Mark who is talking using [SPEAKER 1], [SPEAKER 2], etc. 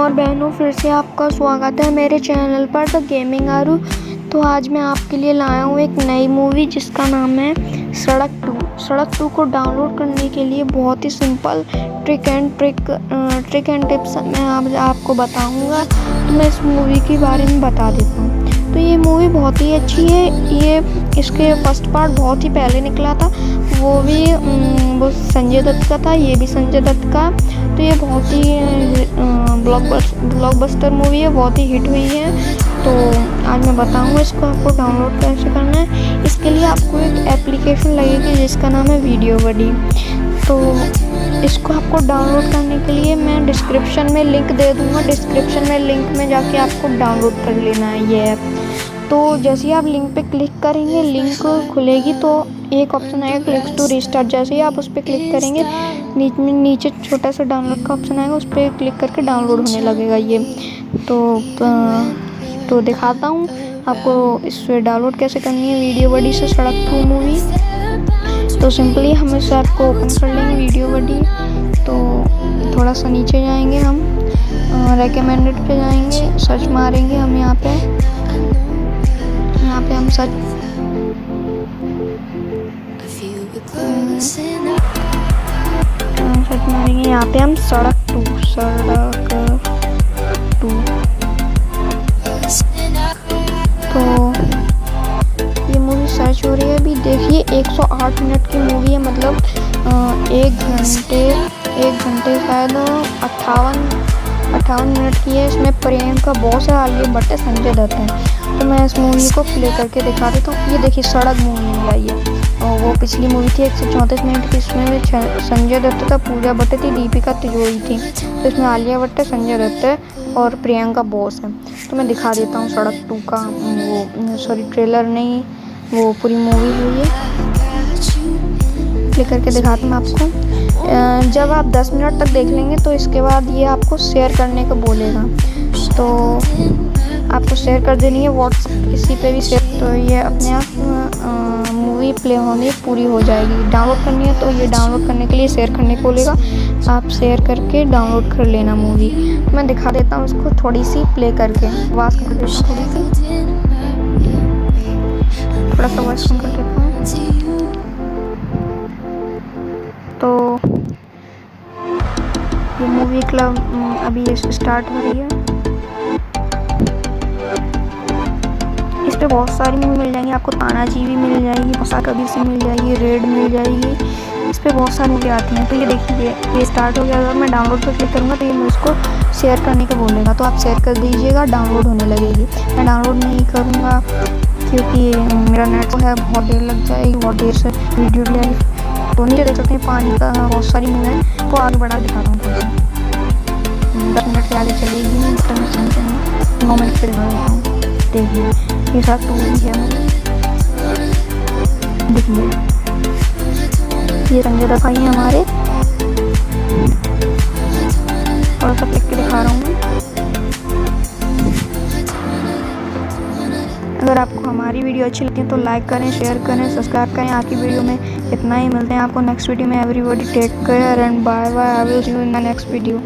[SPEAKER 1] और बहनों, फिर से आपका स्वागत है मेरे चैनल पर द गेमिंग आरू। तो आज मैं आपके लिए लाया हूँ एक नई मूवी जिसका नाम है सड़क 2। सड़क 2 को डाउनलोड करने के लिए बहुत ही सिंपल ट्रिक एंड टिप्स मैं आपको बताऊँगा। तो मैं इस मूवी के बारे में बता देता हूँ। तो ये मूवी बहुत ही अच्छी है। इसके फर्स्ट पार्ट बहुत ही पहले निकला था, वो संजय दत्त का था, ये भी संजय दत्त का। तो ये बहुत ही ब्लॉकबस्टर मूवी है, बहुत ही हिट हुई है। तो आज मैं बताऊंगा इसको आपको डाउनलोड कैसे करना है। इसके लिए आपको एक एप्लीकेशन लगेगी जिसका नाम है वीडियो बडी। तो इसको आपको डाउनलोड करने के लिए मैं डिस्क्रिप्शन में लिंक दे दूँगा। डिस्क्रिप्शन में लिंक में जाके आपको डाउनलोड कर लेना है ये ऐप। तो जैसे ही आप लिंक पे क्लिक करेंगे, लिंक खुलेगी तो एक ऑप्शन आएगा क्लिक टू रिस्टार्ट। जैसे ही आप उस पर क्लिक करेंगे, नीचे छोटा सा डाउनलोड का ऑप्शन आएगा, उस पर क्लिक करके डाउनलोड होने लगेगा ये। तो दिखाता हूँ आपको इस डाउनलोड कैसे करनी है वीडियो बडी से सड़क 2 मूवी। तो सिंपली हम इस ऐप को ओपन कर लेंगे वीडियो बडी। तो थोड़ा सा नीचे जाएंगे, हम रेकमेंडेड पे जाएंगे, सर्च मारेंगे हम यहाँ पे हम सर्च मारेंगे। यहाँ पे हम सड़क 2 तो ये मूवी सर्च हो रही है अभी। देखिए 108 मिनट की मूवी है, मतलब 1 घंटे शायद 58 मिनट की है। इसमें प्रियंका बॉस है, आलिया भट्ट है, संजय दत्त है। तो मैं इस मूवी को प्ले करके दिखा देता हूँ। ये देखिए सड़क मूवी आई है, और वो पिछली मूवी थी 134 मिनट की। इसमें संजय दत्त था, पूजा भट्ट थी, दीपिका तिजोरी थी। तो इसमें आलिया भट्ट है, संजय दत्त है और प्रियंका बॉस है। तो मैं दिखा देता हूँ सड़क 2 का ट्रेलर नहीं, वो पूरी मूवी हुई है। प्ले करके दिखाता हूँ आपको। जब आप 10 मिनट तक देख लेंगे तो इसके बाद ये आपको शेयर करने को बोलेगा। तो आपको शेयर कर देनी है व्हाट्सएप, किसी पे भी शेयर। तो ये अपने आप मूवी प्ले होनी पूरी हो जाएगी। डाउनलोड करनी है तो ये डाउनलोड करने के लिए शेयर करने को बोलेगा, आप शेयर करके डाउनलोड कर लेना मूवी। मैं दिखा देता हूँ उसको थोड़ी सी प्ले करके, आवाज़ कर देता हूँ थोड़ा सा वॉइस कम कर देता हूँ। तो ये मूवी क्लब अभी स्टार्ट हो रही है। इस पे बहुत सारी मूवी मिल जाएंगी आपको। तानाजी भी मिल जाएगी, बसा कबीर सिंह मिल जाएगी, रेड मिल जाएगी। इस पे बहुत सारी मूवी आती हैं। तो ये देखिए ये स्टार्ट हो गया। अगर मैं डाउनलोड पर क्लिक करूँगा तो ये उसको शेयर करने को बोलेगा, तो आप शेयर कर दीजिएगा, डाउनलोड होने लगेगी। मैं डाउनलोड नहीं करूँगा क्योंकि मेरा नेट है, बहुत देर लग जाएगी, बहुत देर से वीडियो ले। तो नीचे देख सकते हैं पानी का बहुत सारी मूवी है। तो आगे बढ़ा दिखाता हूँ, 10 मिनट से आगे चलेगी, 9 मिनट से देखिए ये साथ तो है। देखिए ये संजय दत्त भाई हैं हमारे, थोड़ा सा क्लिक के दिखा रहा हूँ मैं। अगर आपको हमारी वीडियो अच्छी लगती है तो लाइक करें, शेयर करें, सब्सक्राइब करें। आज की वीडियो में इतना ही। मिलते हैं आपको नेक्स्ट वीडियो में। Everybody take care and bye bye. I will see you in the next video.